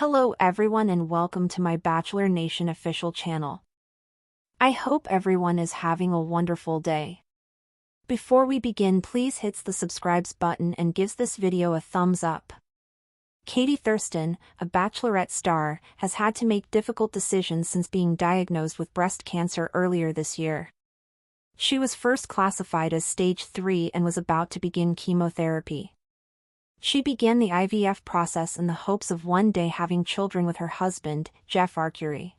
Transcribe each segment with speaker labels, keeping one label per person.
Speaker 1: Hello everyone and welcome to my Bachelor Nation official channel. I hope everyone is having a wonderful day. Before we begin, please hit the subscribe button and gives this video a thumbs up. Thurston, a Bachelorette star, has had to make difficult decisions since being diagnosed with breast cancer earlier this year. She was first classified as stage 3 and was about to begin chemotherapy. She began the IVF process in the hopes of one day having children with her husband, Jeff Arcuri.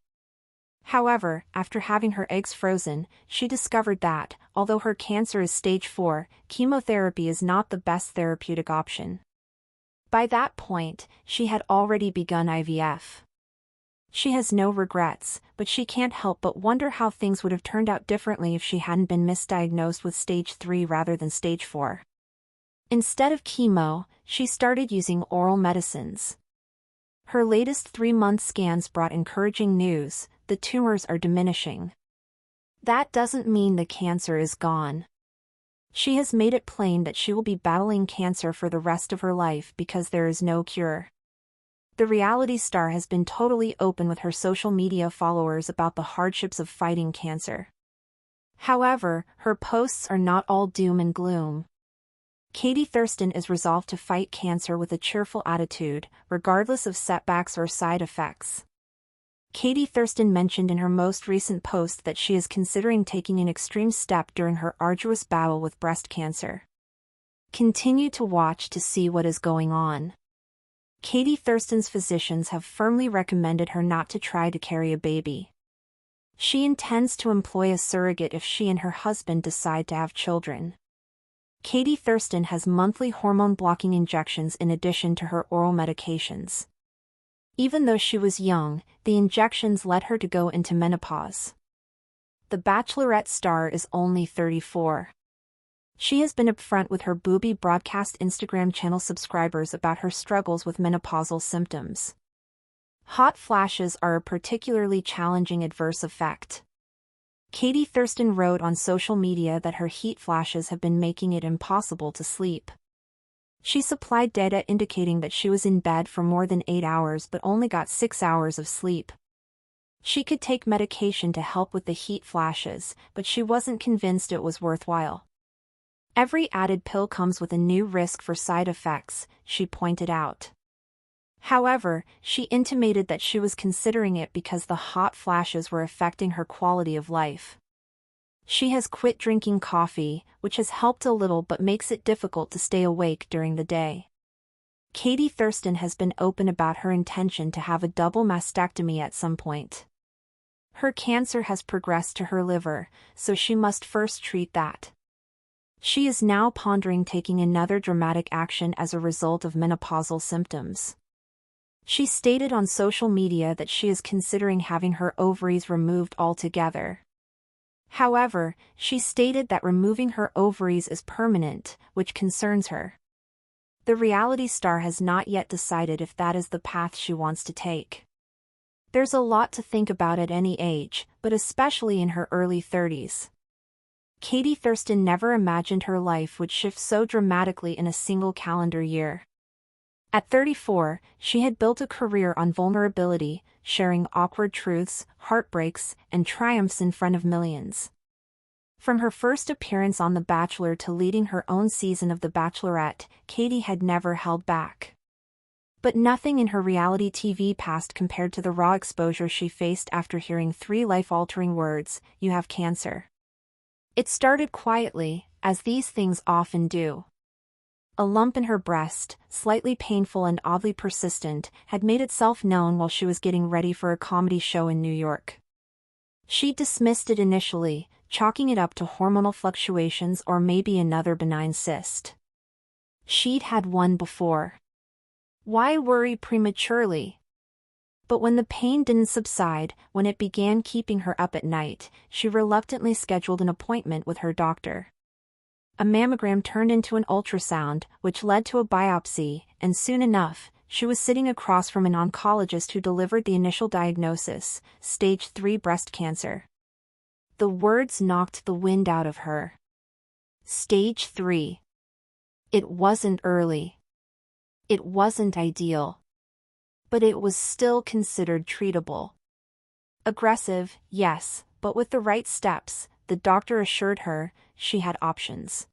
Speaker 1: However, after having her eggs frozen, she discovered that, although her cancer is stage 4, chemotherapy is not the best therapeutic option. By that point, she had already begun IVF. She has no regrets, but she can't help but wonder how things would have turned out differently if she hadn't been misdiagnosed with stage 3 rather than stage 4. Instead of chemo, she started using oral medicines. Her latest 3-month scans brought encouraging news: the tumors are diminishing. That doesn't mean the cancer is gone. She has made it plain that she will be battling cancer for the rest of her life because there is no cure. The reality star has been totally open with her social media followers about the hardships of fighting cancer. However, her posts are not all doom and gloom. Thurston is resolved to fight cancer with a cheerful attitude, regardless of setbacks or side effects. Thurston mentioned in her most recent post that she is considering taking an extreme step during her arduous battle with breast cancer. Continue to watch to see what is going on. Thurston's physicians have firmly recommended her not to try to carry a baby. She intends to employ a surrogate if she and her husband decide to have children. Thurston has monthly hormone-blocking injections in addition to her oral medications. Even though she was young, the injections led her to go into menopause. The Bachelorette star is only 34. She has been upfront with her Booby Broadcast Instagram channel subscribers about her struggles with menopausal symptoms. Hot flashes are a particularly challenging adverse effect. Thurston wrote on social media that her heat flashes have been making it impossible to sleep. She supplied data indicating that she was in bed for more than 8 hours but only got 6 hours of sleep. She could take medication to help with the heat flashes, but she wasn't convinced it was worthwhile. Every added pill comes with a new risk for side effects, she pointed out. However, she intimated that she was considering it because the hot flashes were affecting her quality of life. She has quit drinking coffee, which has helped a little but makes it difficult to stay awake during the day. Thurston has been open about her intention to have a double mastectomy at some point. Her cancer has progressed to her liver, so she must first treat that. She is now pondering taking another dramatic action as a result of menopausal symptoms. She stated on social media that she is considering having her ovaries removed altogether. However, she stated that removing her ovaries is permanent, which concerns her. The reality star has not yet decided if that is the path she wants to take. There's a lot to think about at any age, but especially in her early 30s. Thurston never imagined her life would shift so dramatically in a single calendar year. At 34, she had built a career on vulnerability, sharing awkward truths, heartbreaks, and triumphs in front of millions. From her first appearance on The Bachelor to leading her own season of The Bachelorette, Katie had never held back. But nothing in her reality TV past compared to the raw exposure she faced after hearing 3 life-altering words: "You have cancer." It started quietly, as these things often do. A lump in her breast, slightly painful and oddly persistent, had made itself known while she was getting ready for a comedy show in New York. She dismissed it initially, chalking it up to hormonal fluctuations or maybe another benign cyst. She'd had one before. Why worry prematurely? But when the pain didn't subside, when it began keeping her up at night, she reluctantly scheduled an appointment with her doctor. A mammogram turned into an ultrasound, which led to a biopsy, and soon enough, she was sitting across from an oncologist who delivered the initial diagnosis: stage 3 breast cancer. The words knocked the wind out of her. Stage 3. It wasn't early. It wasn't ideal. but it was still considered treatable. Aggressive, yes, but with the right steps, the doctor assured her, she had options.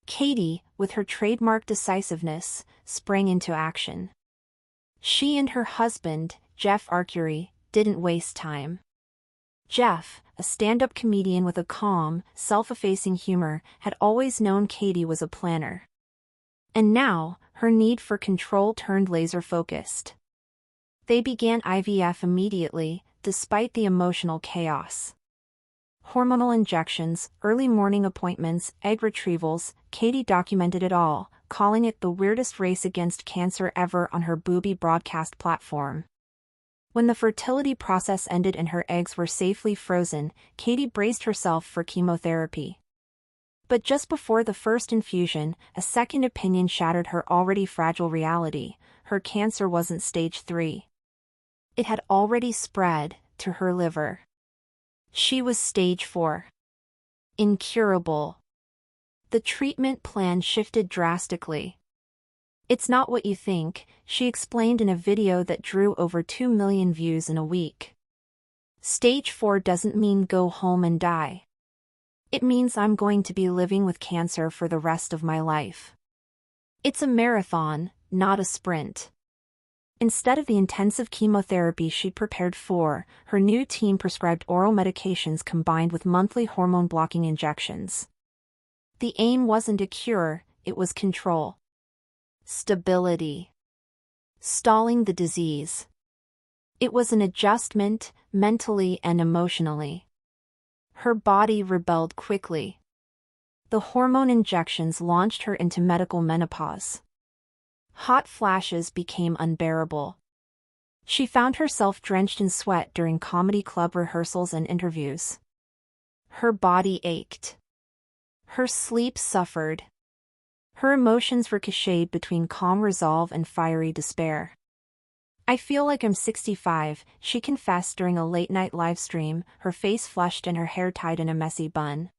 Speaker 1: Katie, with her trademark decisiveness, sprang into action. She and her husband, Jeff Arcuri, didn't waste time. Jeff, a stand-up comedian with a calm, self-effacing humor, had always known Katie was a planner. And now, her need for control turned laser-focused. They began IVF immediately, despite the emotional chaos. Hormonal injections, early morning appointments, egg retrievals, Katie documented it all, calling it the weirdest race against cancer ever on her booby broadcast platform. When the fertility process ended and her eggs were safely frozen, Katie braced herself for chemotherapy. But just before the first infusion, a second opinion shattered her already fragile reality. Her cancer wasn't stage 3. It had already spread to her liver. She was stage 4. Incurable. The treatment plan shifted drastically. "It's not what you think," she explained in a video that drew over 2 million views in a week. "Stage 4 doesn't mean go home and die. It means I'm going to be living with cancer for the rest of my life. It's a marathon, not a sprint." Instead of the intensive chemotherapy she'd prepared for, her new team prescribed oral medications combined with monthly hormone-blocking injections. The aim wasn't a cure, it was control. Stability. Stalling the disease. It was an adjustment, mentally and emotionally. Her body rebelled quickly. The hormone injections launched her into medical menopause. Hot flashes became unbearable. She found herself drenched in sweat during comedy club rehearsals and interviews. Her body ached. Her sleep suffered. Her emotions ricocheted between calm resolve and fiery despair. "I feel like I'm 65, she confessed during a late-night livestream, her face flushed and her hair tied in a messy bun.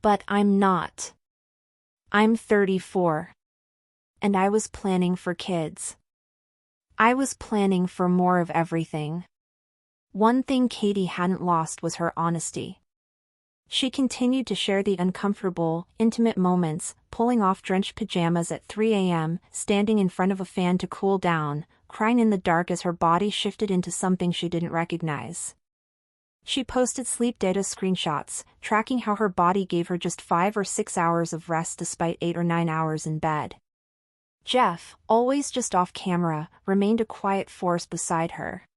Speaker 1: "But I'm not. I'm 34. And I was planning for kids. I was planning for more of everything." One thing Katie hadn't lost was her honesty. She continued to share the uncomfortable, intimate moments, pulling off drenched pajamas at 3 a.m., standing in front of a fan to cool down, crying in the dark as her body shifted into something she didn't recognize. She posted sleep data screenshots, tracking how her body gave her just 5 or 6 hours of rest despite 8 or 9 hours in bed. Jeff, always just off camera, remained a quiet force beside her.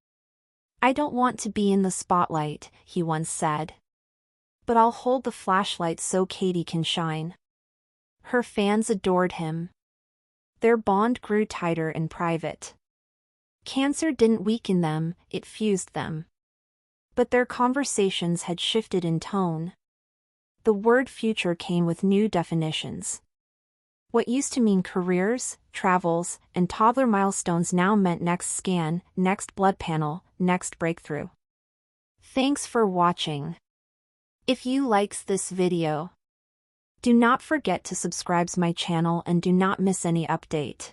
Speaker 1: "I don't want to be in the spotlight," he once said. "But I'll hold the flashlight so Katie can shine." Her fans adored him. Their bond grew tighter in private. Cancer didn't weaken them, it fused them. But their conversations had shifted in tone. The word future came with new definitions. What used to mean careers, travels, and toddler milestones now meant next scan, next blood panel, next breakthrough. Thanks for watching. If you likes this video, do not forget to subscribe my channel and do not miss any update.